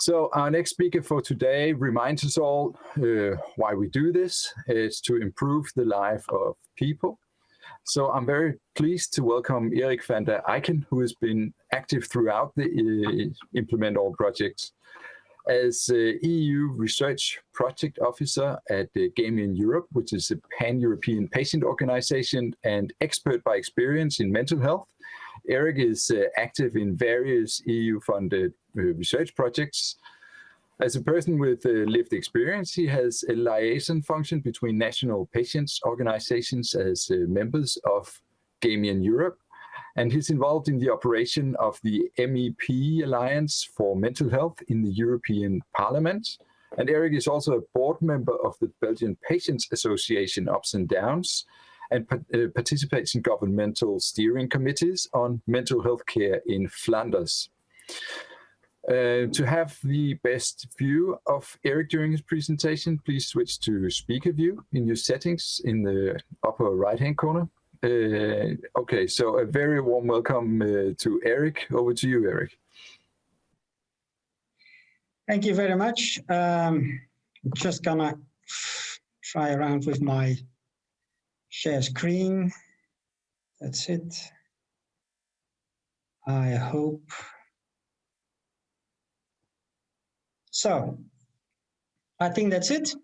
So our next speaker for today reminds us all why we do this. It's to improve the life of people. So I'm very pleased to welcome Erik Van der Eycken, who has been active throughout the Implement All projects. As EU Research Project Officer at Gamion Europe, which is a pan-European patient organization and expert by experience in mental health, Erik is active in various EU-funded research projects. As a person with lived experience, he has a liaison function between national patients organizations as members of Gamion Europe, and he's involved in the operation of the MEP Alliance for Mental Health in the European Parliament. And Erik is also a board member of the Belgian Patients Association Ups and Downs, and participates in governmental steering committees on mental health care in Flanders. To have the best view of Erik during his presentation, please switch to speaker view in your settings in the upper right-hand corner. Okay, so a very warm welcome to Erik. Over to you, Erik. Thank you very much. I'm just gonna try around with my share screen. That's it. I hope. So, I think that's it.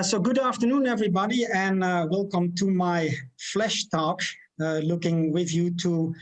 So good afternoon, everybody, and welcome to my Flashtalk, looking with you to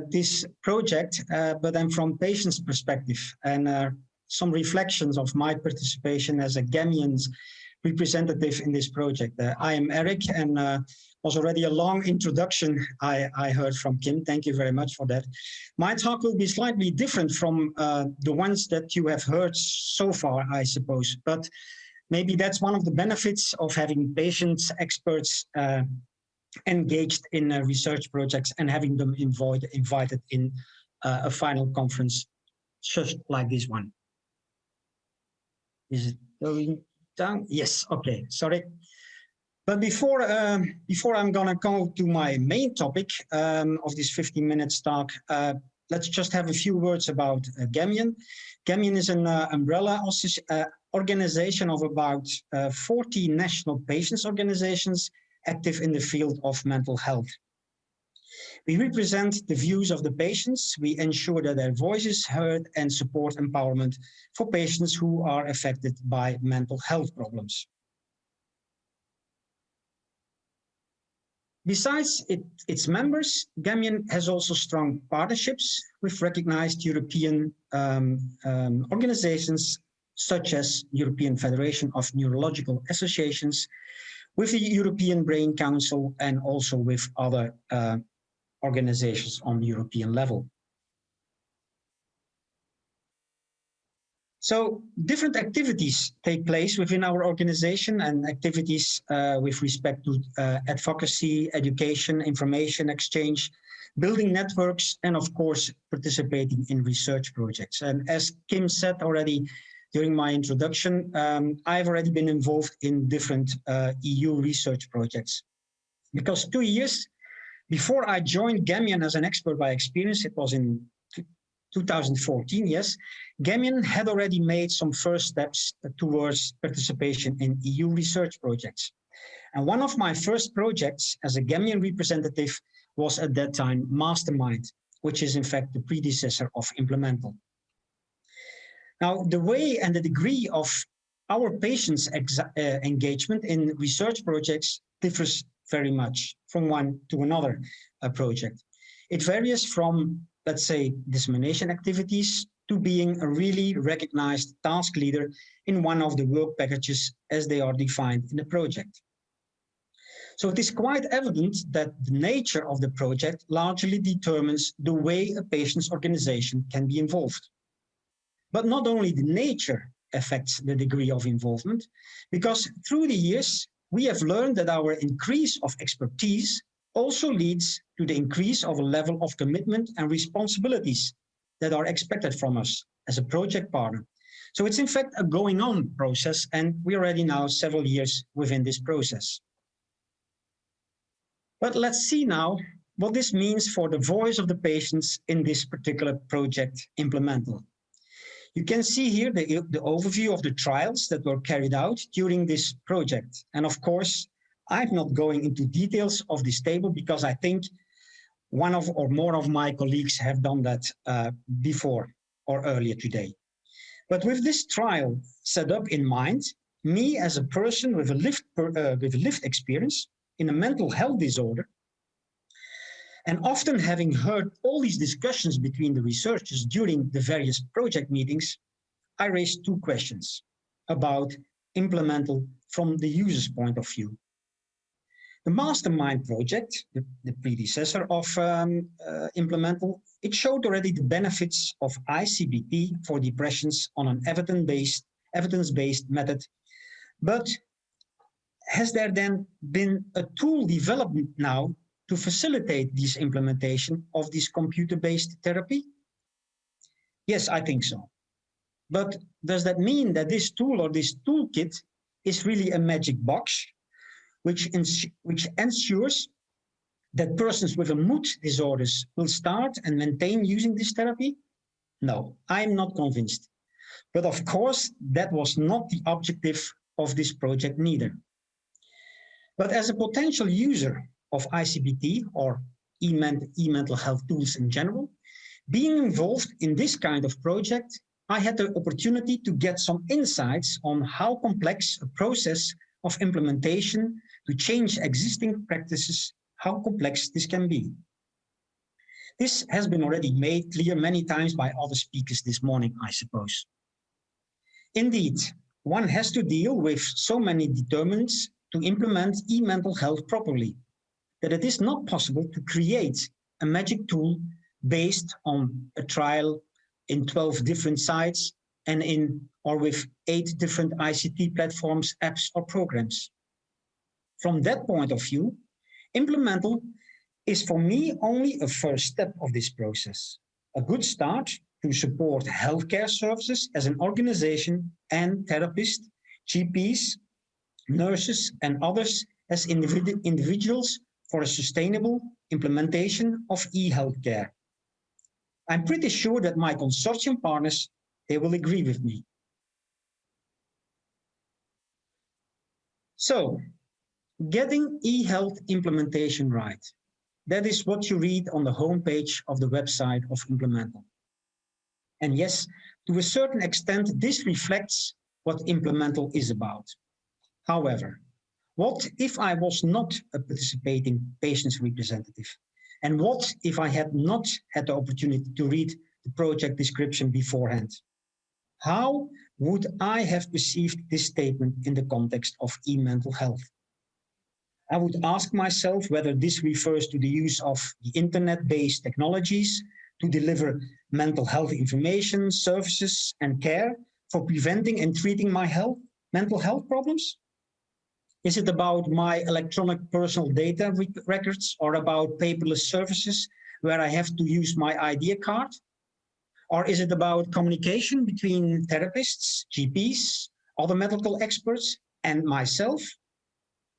this project, but then from patients' perspective, and some reflections of my participation as a Gamion's representative in this project. I am Erik, and was already a long introduction I heard from Kim. Thank you very much for that. My talk will be slightly different from the ones that you have heard so far, I suppose, but maybe that's one of the benefits of having patients, experts engaged in research projects and having them invited in a final conference just like this one. Is it going down? Yes, okay, sorry. But before I'm gonna go to my main topic of this 15-minute talk, let's just have a few words about Gamion. Gamion is an umbrella organization of about 40 national patients organizations active in the field of mental health. We represent the views of the patients. We ensure that their voice is heard and support empowerment for patients who are affected by mental health problems. Besides its members, Gamion has also strong partnerships with recognized European organizations such as European Federation of Neurological Associations, with the European Brain Council, and also with other organizations on the European level. So different activities take place within our organization, and activities with respect to advocacy, education, information exchange, building networks, and of course, participating in research projects. And as Kim said already during my introduction, I've already been involved in different EU research projects. Because 2 years before I joined Gamion as an expert by experience, it was in 2014, yes, Gamion had already made some first steps towards participation in EU research projects. And one of my first projects as a Gamion representative was at that time Mastermind, which is in fact the predecessor of Implemental. Now, the way and the degree of our patients' engagement in research projects differs very much from one to another project. It varies from, let's say, dissemination activities to being a really recognized task leader in one of the work packages as they are defined in the project. So it is quite evident that the nature of the project largely determines the way a patient's organization can be involved. But not only the nature affects the degree of involvement, because through the years, we have learned that our increase of expertise also leads to the increase of a level of commitment and responsibilities that are expected from us as a project partner. So it's in fact a going on process, and we're already now several years within this process. But let's see now what this means for the voice of the patients in this particular project Implemental. You can see here the overview of the trials that were carried out during this project. And of course, I'm not going into details of this table because I think one of or more of my colleagues have done that before or earlier today. But with this trial set up in mind, me as a person with a lived experience in a mental health disorder, and often having heard all these discussions between the researchers during the various project meetings, I raised two questions about Implemental from the user's point of view. The Mastermind project, the predecessor of Implemental, it showed already the benefits of ICBT for depressions on an evidence-based method. But has there then been a tool developed now to facilitate this implementation of this computer-based therapy? Yes, I think so. But does that mean that this tool or this toolkit is really a magic box, which ensures that persons with a mood disorders will start and maintain using this therapy? No, I'm not convinced. But of course, that was not the objective of this project neither. But as a potential user of ICBT or e-mental health tools in general, being involved in this kind of project, I had the opportunity to get some insights on how complex a process of implementation to change existing practices, how complex this can be. This has been already made clear many times by other speakers this morning, I suppose. Indeed, one has to deal with so many determinants to implement e-mental health properly, that it is not possible to create a magic tool based on a trial in 12 different sites and with 8 different ICT platforms, apps, or programs. From that point of view, Implemental is for me only a first step of this process, a good start to support healthcare services as an organization and therapists, GPs, nurses, and others as individuals for a sustainable implementation of e-healthcare. I'm pretty sure that my consortium partners, they will agree with me. So, getting e-health implementation right. That is what you read on the homepage of the website of Implemental. And yes, to a certain extent, this reflects what Implemental is about. However, what if I was not a participating patient's representative? And what if I had not had the opportunity to read the project description beforehand? How would I have perceived this statement in the context of e-mental health? I would ask myself whether this refers to the use of the internet-based technologies to deliver mental health information, services, and care for preventing and treating my mental health problems? Is it about my electronic personal data records or about paperless services where I have to use my ID card? Or is it about communication between therapists, GPs, other medical experts, and myself?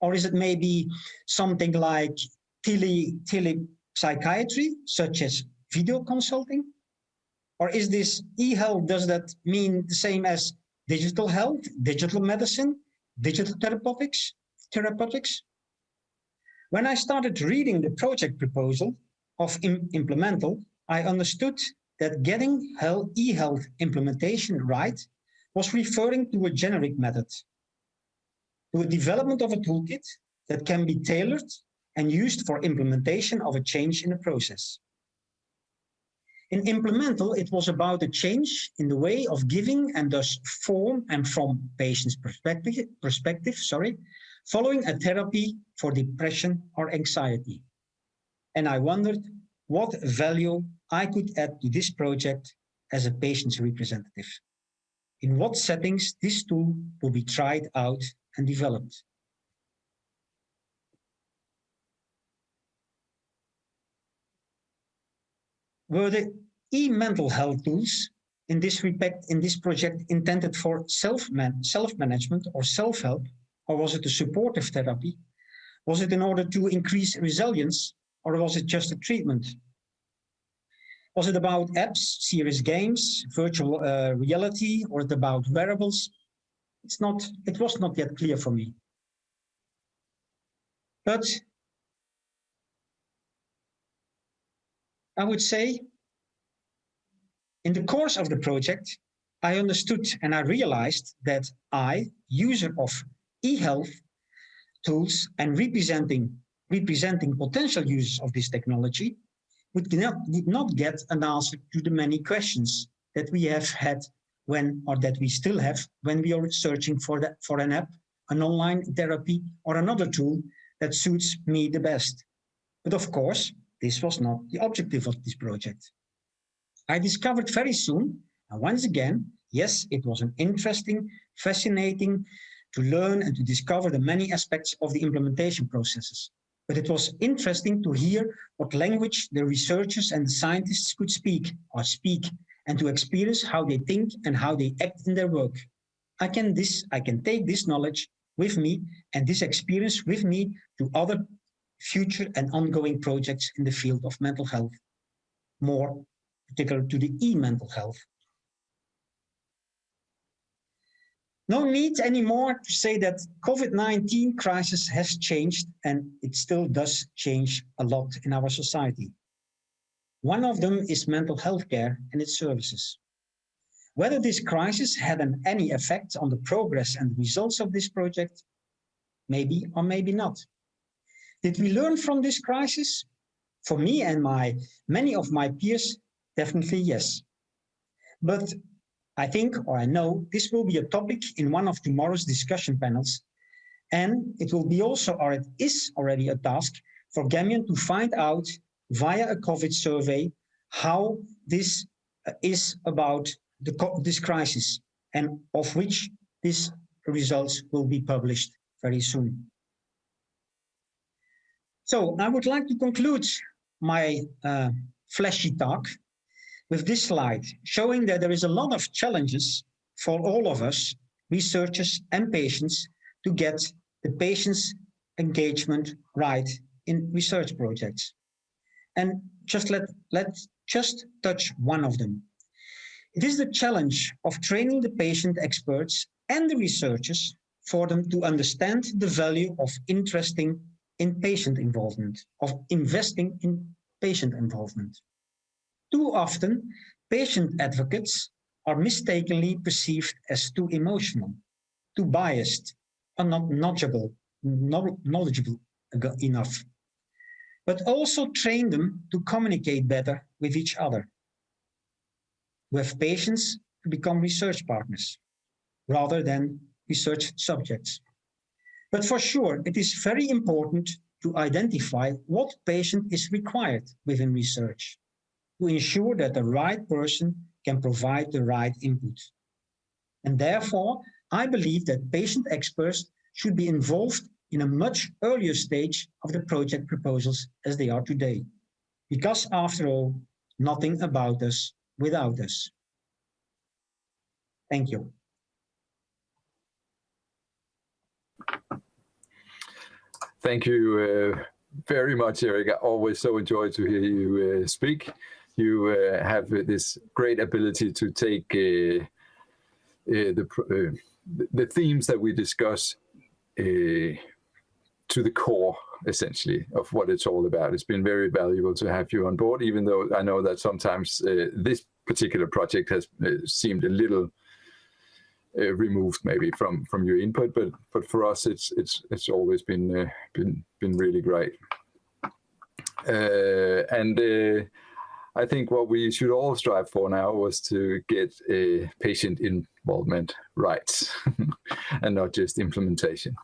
Or is it maybe something like telepsychiatry, such as video consulting? Or is this e-health, does that mean the same as digital health, digital medicine, digital therapeutics? When I started reading the project proposal of Implemental, I understood that getting e-health implementation right was referring to a generic method, to a development of a toolkit that can be tailored and used for implementation of a change in a process. In Implemental, it was about a change in the way of giving and thus form and from patient's perspective, following a therapy for depression or anxiety. And I wondered what value I could add to this project as a patient's representative. In what settings this tool will be tried out and developed. Were the e-mental health tools in this project intended for self-management or self-help, or was it a supportive therapy? Was it in order to increase resilience, or was it just a treatment? Was it about apps, serious games, virtual reality, or it about wearables? It was not yet clear for me. But I would say, in the course of the project, I understood and I realized that I, user of e-health tools and representing potential users of this technology, did not get an answer to the many questions that we have had that we still have when we are searching for an app, an online therapy, or another tool that suits me the best. But of course, this was not the objective of this project. I discovered very soon, and once again, yes, it was an interesting, fascinating to learn and to discover the many aspects of the implementation processes. But it was interesting to hear what language the researchers and the scientists could speak, and to experience how they think and how they act in their work. I can take this knowledge with me and this experience with me to other future and ongoing projects in the field of mental health, more particular to the e-mental health. No need anymore to say that COVID-19 crisis has changed, and it still does change a lot in our society. One of them is mental health care and its services. Whether this crisis had any effect on the progress and results of this project, maybe or maybe not. Did we learn from this crisis? For me and many of my peers, definitely yes. But I think, or I know, this will be a topic in one of tomorrow's discussion panels, and it will be also, or it is already a task for Gamion to find out via a COVID survey how this is about this crisis, and of which these results will be published very soon. So I would like to conclude my flashy talk with this slide, showing that there is a lot of challenges for all of us, researchers and patients, to get the patient's engagement right in research projects. And let's just touch one of them. It is the challenge of training the patient experts and the researchers for them to understand the value of investing in patient involvement. Too often, patient advocates are mistakenly perceived as too emotional, too biased, or not knowledgeable enough, but also train them to communicate better with each other. We have patients to become research partners rather than research subjects. But for sure, it is very important to identify what patient is required within research, to ensure that the right person can provide the right input. And therefore, I believe that patient experts should be involved in a much earlier stage of the project proposals as they are today. Because after all, nothing about us without us. Thank you. Thank you very much, Erik. I always so enjoy to hear you speak. You have this great ability to take the themes that we discuss to the core, essentially, of what it's all about. It's been very valuable to have you on board, even though I know that sometimes this particular project has seemed a little removed maybe from your input, but for us it's always been really great. I think what we should all strive for now was to get patient involvement right and not just implementation.